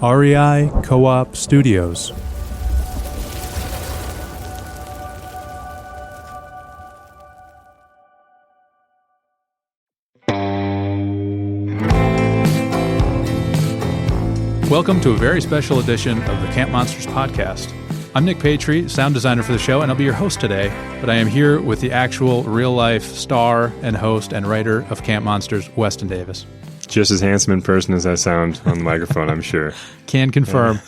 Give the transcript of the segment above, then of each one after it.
REI Co-op Studios. Welcome to a very special edition of the Camp Monsters podcast. I'm Nick Patri, sound designer for the show, and I'll be your host today, but I am here with the actual real-life star and host and writer of Camp Monsters, Weston Davis. Just as handsome in person as I sound on the microphone, I'm sure. Can confirm.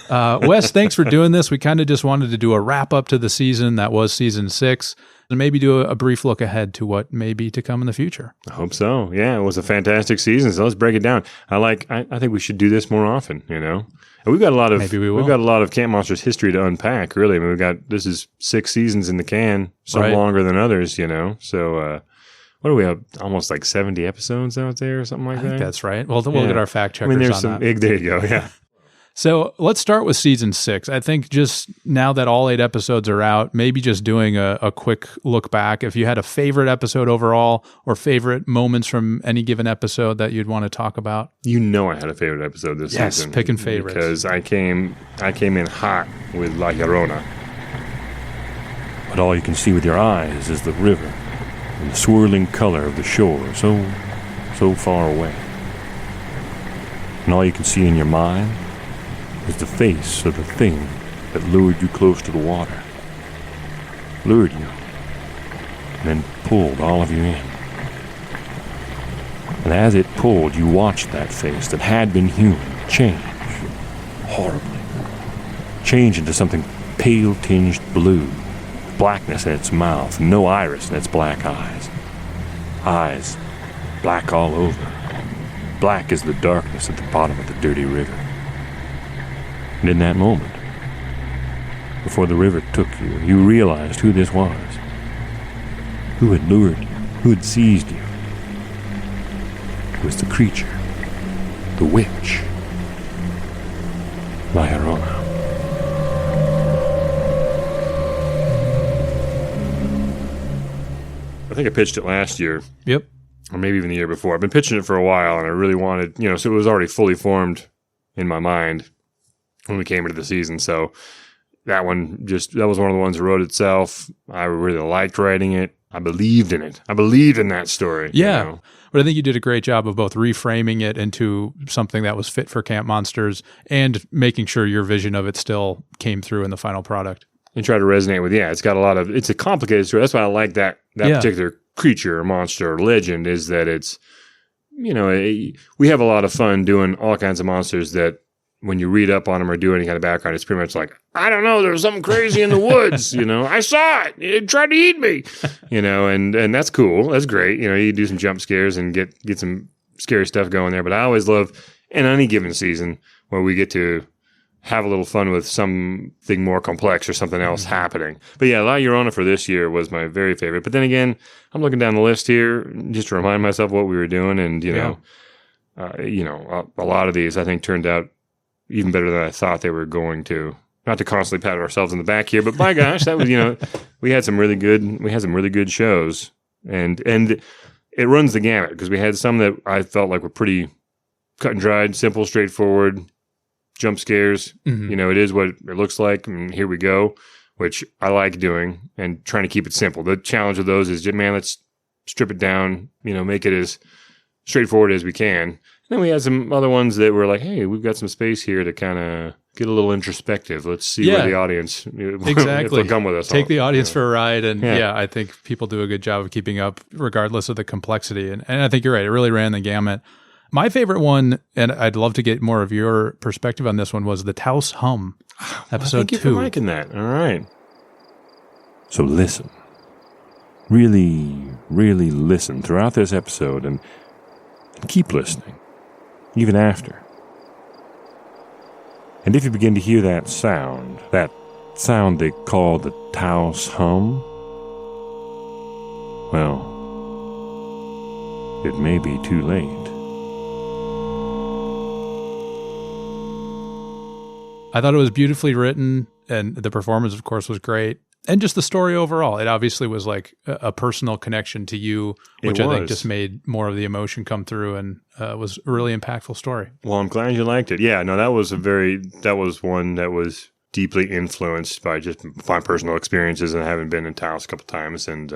Wes, thanks for doing this. We kind of just wanted to do a wrap-up to the season. That was season 6. And maybe do a brief look ahead to what may be to come in the future. I hope so. Yeah, it was a fantastic season. So let's break it down. I think we should do this more often, you know? And we've got a lot of we've got a lot of Camp Monsters history to unpack, really. I mean, this is 6 seasons in the can, some longer than others, you know. So what do we have? Almost like 70 episodes out there or something like that? I think that's right. Well, we'll get our fact checkers on that. There you go, yeah. So let's start with season 6. I think just now that all 8 episodes are out, maybe just doing a quick look back. If you had a favorite episode overall or favorite moments from any given episode that you'd want to talk about. You know I had a favorite episode this season. Yes, picking favorites. Because I came in hot with La Llorona. But all you can see with your eyes is the river and the swirling color of the shore so far away. And all you can see in your mind is the face of the thing that lured you close to the water. Lured you, and then pulled all of you in. And as it pulled, you watched that face that had been human change horribly. Change into something pale-tinged blue, blackness in its mouth, no iris in its black eyes. Eyes black all over, black as the darkness at the bottom of the dirty river. And in that moment, before the river took you, you realized who this was, who had lured you, who had seized you. It was the creature, the witch, La Llorona. I think I pitched it last year. Yep. Or maybe even the year before. I've been pitching it for a while, and I really wanted, so it was already fully formed in my mind when we came into the season. So that was one of the ones that wrote itself. I really liked writing it. I believed in it. I believed in that story. Yeah. You know? But I think you did a great job of both reframing it into something that was fit for Camp Monsters and making sure your vision of it still came through in the final product. And try to resonate with, it's a complicated story. That's why I like that particular creature or monster or legend, is that it's, we have a lot of fun doing all kinds of monsters that when you read up on them or do any kind of background, it's pretty much like, I don't know, there's something crazy in the woods, I saw it. It tried to eat me, and that's cool. That's great. You do some jump scares and get some scary stuff going there. But I always love, in any given season, where we get to have a little fun with something more complex or something else happening. But yeah, La Llorona for this year was my very favorite. But then again, I'm looking down the list here just to remind myself what we were doing. And, a lot of these I think turned out even better than I thought they were going to. Not to constantly pat ourselves in the back here, but my gosh, that was, we had some really good shows. And it runs the gamut, because we had some that I felt like were pretty cut and dried, simple, straightforward, jump scares. Mm-hmm. It is what it looks like, and here we go, which I like doing and trying to keep it simple. The challenge of those is, let's strip it down, make it as straightforward as we can. Then we had some other ones that were like, hey, we've got some space here to kind of get a little introspective. Let's see where the audience, exactly, if they'll come with us. Take the audience for a ride. And I think people do a good job of keeping up regardless of the complexity. And I think you're right. It really ran the gamut. My favorite one, and I'd love to get more of your perspective on this one, was the Taos Hum, episode 2. Thank you for liking that. All right. So listen. Really, really listen throughout this episode and keep listening, even after. And if you begin to hear that sound they call the Taos Hum, well, it may be too late. I thought it was beautifully written, and the performance, of course, was great. And just the story overall. It obviously was like a personal connection to you, which I think just made more of the emotion come through, and was a really impactful story. Well, I'm glad you liked it. Yeah, no, that was one that was deeply influenced by just my personal experiences and having been in Taos a couple times. And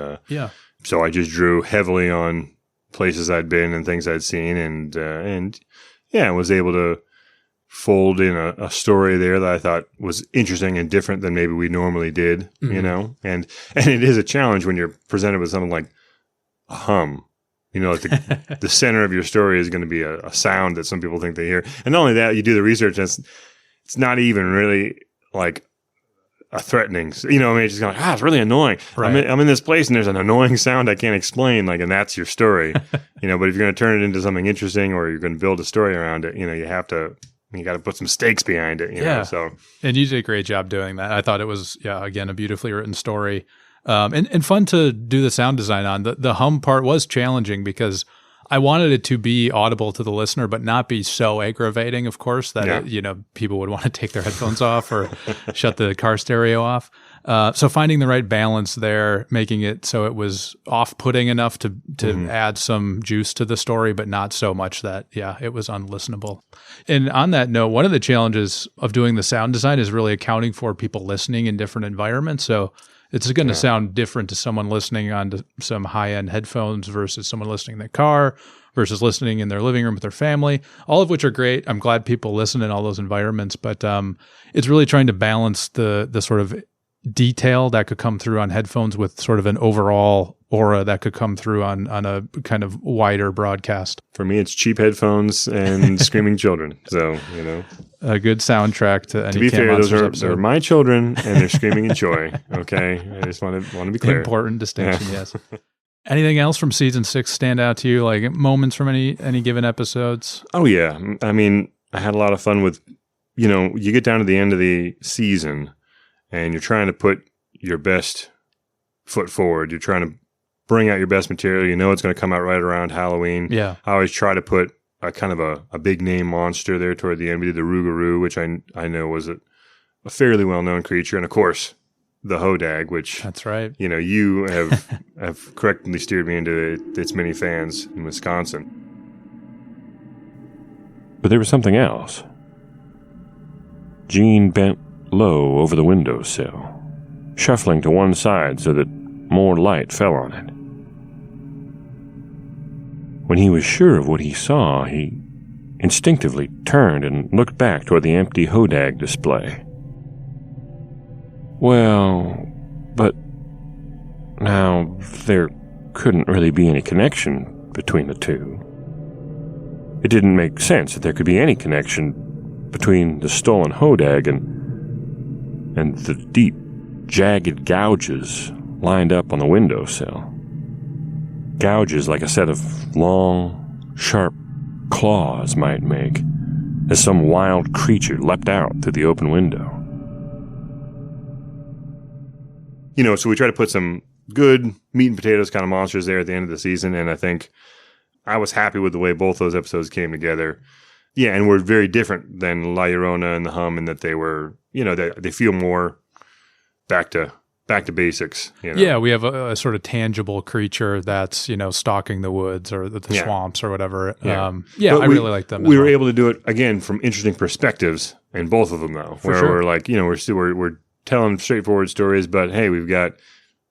so I just drew heavily on places I'd been and things I'd seen, and was able to fold in a story there that I thought was interesting and different than maybe we normally did, you know? And it is a challenge when you're presented with something like a hum, you know, like the center of your story is going to be a sound that some people think they hear. And not only that, you do the research and it's not even really like a threatening, you know, I mean, it's just like, it's really annoying. Right. I'm in this place and there's an annoying sound I can't explain, like, and that's your story, you know, but if you're going to turn it into something interesting or you're going to build a story around it, you know, you got to put some stakes behind it, you know, so. And you did a great job doing that. I thought it was, again, a beautifully written story, and fun to do the sound design on. The hum part was challenging because I wanted it to be audible to the listener, but not be so aggravating, of course, that people would want to take their headphones off or shut the car stereo off. So finding the right balance there, making it so it was off-putting enough to add some juice to the story, but not so much that, it was unlistenable. And on that note, one of the challenges of doing the sound design is really accounting for people listening in different environments. So it's going to sound different to someone listening on to some high-end headphones versus someone listening in their car versus listening in their living room with their family, all of which are great. I'm glad people listen in all those environments, but it's really trying to balance the sort of detail that could come through on headphones with sort of an overall aura that could come through on a kind of wider broadcast. For me, it's cheap headphones and screaming children. So, you know. A good soundtrack to any To be Camp fair, Monsters those are my children and they're screaming in joy. Okay. I just want to be clear. Important distinction, yes. Anything else from season 6 stand out to you? Like moments from any given episodes? Oh, yeah. I mean, I had a lot of fun with, you know, you get down to the end of the season and you're trying to put your best foot forward. You're trying to bring out your best material. You know it's going to come out right around Halloween. Yeah. I always try to put a kind of a big name monster there toward the end. We did the Rougarou, which I know was a fairly well-known creature. And, of course, the Hodag, which... That's right. You know, you have correctly steered me into its many fans in Wisconsin. But there was something else. Jean bent low over the windowsill, shuffling to one side so that more light fell on it. When he was sure of what he saw, he instinctively turned and looked back toward the empty Hodag display. Well, but now there couldn't really be any connection between the two. It didn't make sense that there could be any connection between the stolen Hodag and the deep, jagged gouges lined up on the windowsill. Gouges like a set of long, sharp claws might make as some wild creature leapt out through the open window. You know, so we try to put some good meat and potatoes kind of monsters there at the end of the season, and I think I was happy with the way both those episodes came together. Yeah, and were very different than La Llorona and the Hum in that they were, you know, they feel more back to basics. You know? Yeah, we have a sort of tangible creature that's, you know, stalking the woods or the swamps or whatever. Yeah, I really like them. We were able to do it again from interesting perspectives in both of them, though. We're like, you know, we're telling straightforward stories, but hey, we've got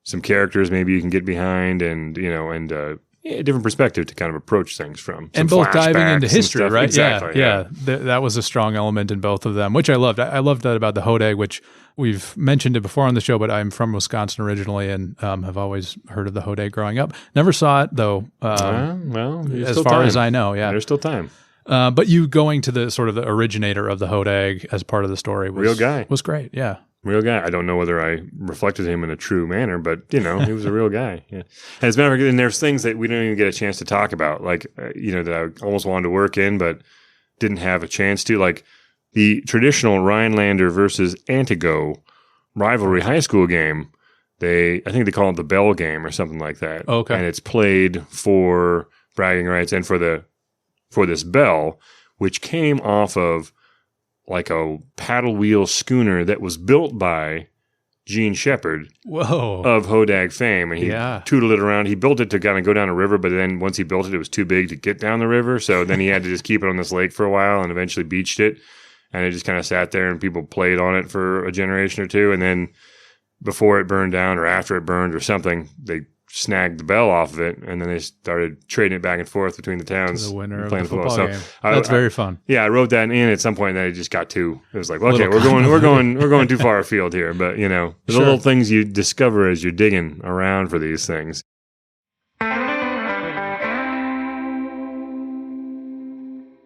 some characters maybe you can get behind, and you know, and a different perspective to kind of approach things from. And both diving into history, right? Exactly. Yeah. That was a strong element in both of them, which I loved. I loved that about the Hodag, which we've mentioned it before on the show, but I'm from Wisconsin originally and have always heard of the Hodag growing up. Never saw it, though, as far as I know. Yeah. There's still time. But you going to the sort of the originator of the Hodag as part of the story was great. Yeah. Real guy. I don't know whether I reflected him in a true manner, but, you know, he was a real guy. Yeah. And as a matter of fact, and there's things that we don't even get a chance to talk about, like, you know, that I almost wanted to work in, but didn't have a chance to. Like the traditional Rhinelander versus Antigo rivalry high school game, I think they call it the Bell game or something like that. Okay. And it's played for bragging rights and for this bell, which came off of like a paddle wheel schooner that was built by Gene Shepard Whoa. of Hodag fame, and he tootled it around. He built it to kind of go down a river, but then once he built it, it was too big to get down the river. So then he had to just keep it on this lake for a while and eventually beached it. And it just kind of sat there and people played on it for a generation or two. And then before it burned down or after it burned or something, they snagged the bell off of it, and then they started trading it back and forth between the towns. The winner of playing the football game. So That's very fun. Yeah, I wrote that in at some point, and then it just got too. It was like, okay, we're going too far afield here. But there's little things you discover as you're digging around for these things.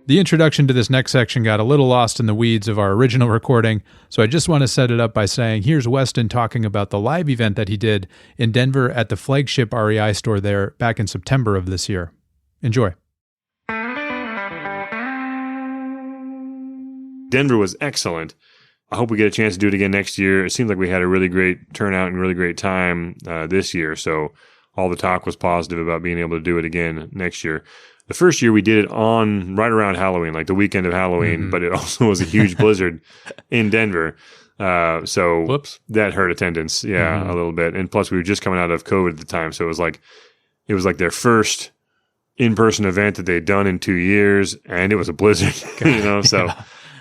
The introduction to this next section got a little lost in the weeds of our original recording, so I just want to set it up by saying here's Weston talking about the live event that he did in Denver at the flagship REI store there back in September of this year. Enjoy. Denver was excellent. I hope we get a chance to do it again next year. It seems like we had a really great turnout and really great time this year, so all the talk was positive about being able to do it again next year. The first year we did it on right around Halloween, like the weekend of Halloween, but it also was a huge blizzard in Denver. So that hurt attendance, a little bit. And plus we were just coming out of COVID at the time. So it was like their first in-person event that they'd done in 2 years, and it was a blizzard, so.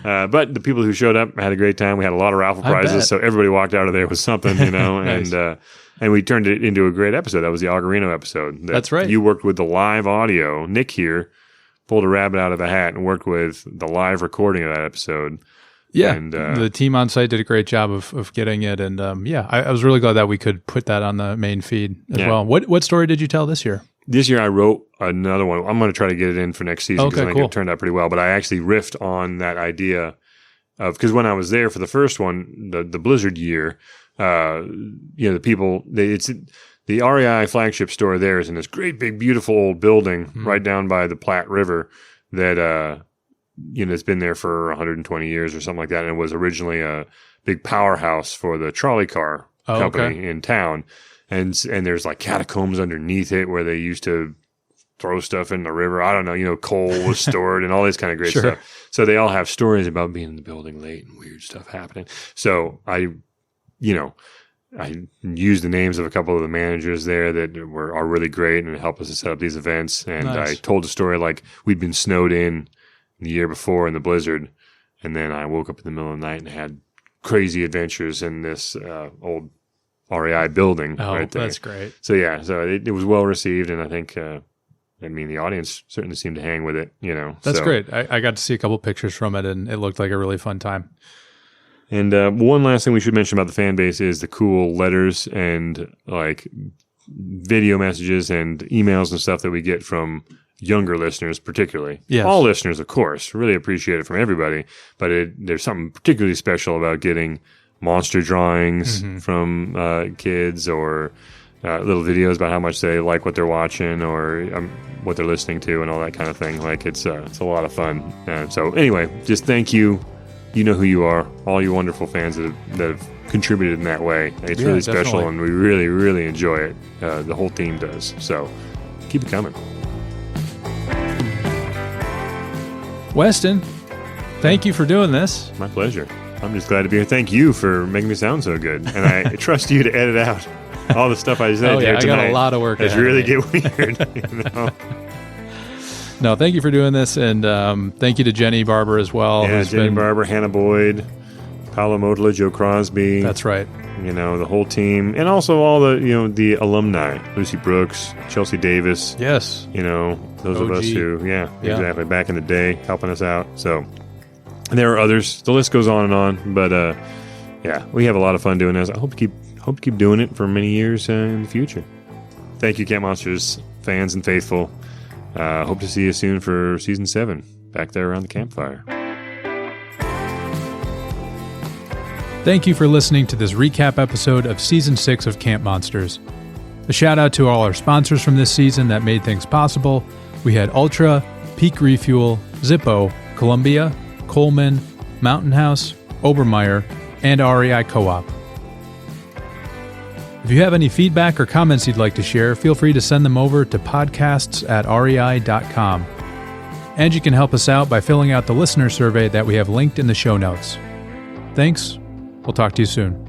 But the people who showed up had a great time. We had a lot of raffle prizes, so everybody walked out of there with something, nice. And we turned it into a great episode. That was the Augarino episode. That's right. You worked with the live audio. Nick here pulled a rabbit out of the hat and worked with the live recording of that episode. Yeah, and, the team on site did a great job of getting it. And I was really glad that we could put that on the main feed as well. What story did you tell this year? This year I wrote another one. I'm going to try to get it in for next season because I think it turned out pretty well. But I actually riffed on that idea of, because when I was there for the first one, the blizzard year, the people, it's the REI flagship store there is in this great big beautiful old building right down by the Platte River that it's been there for 120 years or something like that, and it was originally a big powerhouse for the trolley car company in town, and there's like catacombs underneath it where they used to throw stuff in the river. I don't know, coal was stored and all this kind of great stuff. So they all have stories about being in the building late and weird stuff happening. So I used the names of a couple of the managers there that are really great and help us to set up these events. And I told a story like we'd been snowed in the year before in the blizzard, and then I woke up in the middle of the night and had crazy adventures in this old REI building right there. That's great. So it was well received, and I think the audience certainly seemed to hang with it. That's great. I got to see a couple pictures from it, and it looked like a really fun time. And one last thing we should mention about the fan base is the cool letters and like video messages and emails and stuff that we get from younger listeners, particularly. Yes. All listeners, of course, really appreciate it from everybody. But there's something particularly special about getting monster drawings from kids, or little videos about how much they like what they're watching or what they're listening to and all that kind of thing. Like it's a lot of fun. So anyway, just thank you. You know who you are, all you wonderful fans that have contributed in that way. It's really special, and we really, really enjoy it. The whole team does. So keep it coming. Weston, thank you for doing this. My pleasure. I'm just glad to be here. Thank you for making me sound so good. And I trust you to edit out all the stuff I said here tonight. I got a lot of work. It's really get weird. No, thank you for doing this, and thank you to Jenny Barber as well. Yeah, Jenny Barber, Hannah Boyd, Paolo Motola, Joe Crosby. That's right. The whole team, and also all the alumni, Lucy Brooks, Chelsea Davis. Yes. Those OG. of us who, exactly, back in the day, helping us out. So, and there are others. The list goes on and on, but we have a lot of fun doing this. I hope to keep doing it for many years in the future. Thank you, Camp Monsters fans and faithful. Hope to see you soon for season 7 back there around the campfire. Thank you for listening to this recap episode of season 6 of Camp Monsters. A shout out to all our sponsors from this season that made things possible. We had Ultra, Peak Refuel, Zippo, Columbia, Coleman, Mountain House, Obermeyer, and REI Co-op. If you have any feedback or comments you'd like to share, feel free to send them over to podcasts@rei.com. And you can help us out by filling out the listener survey that we have linked in the show notes. Thanks. We'll talk to you soon.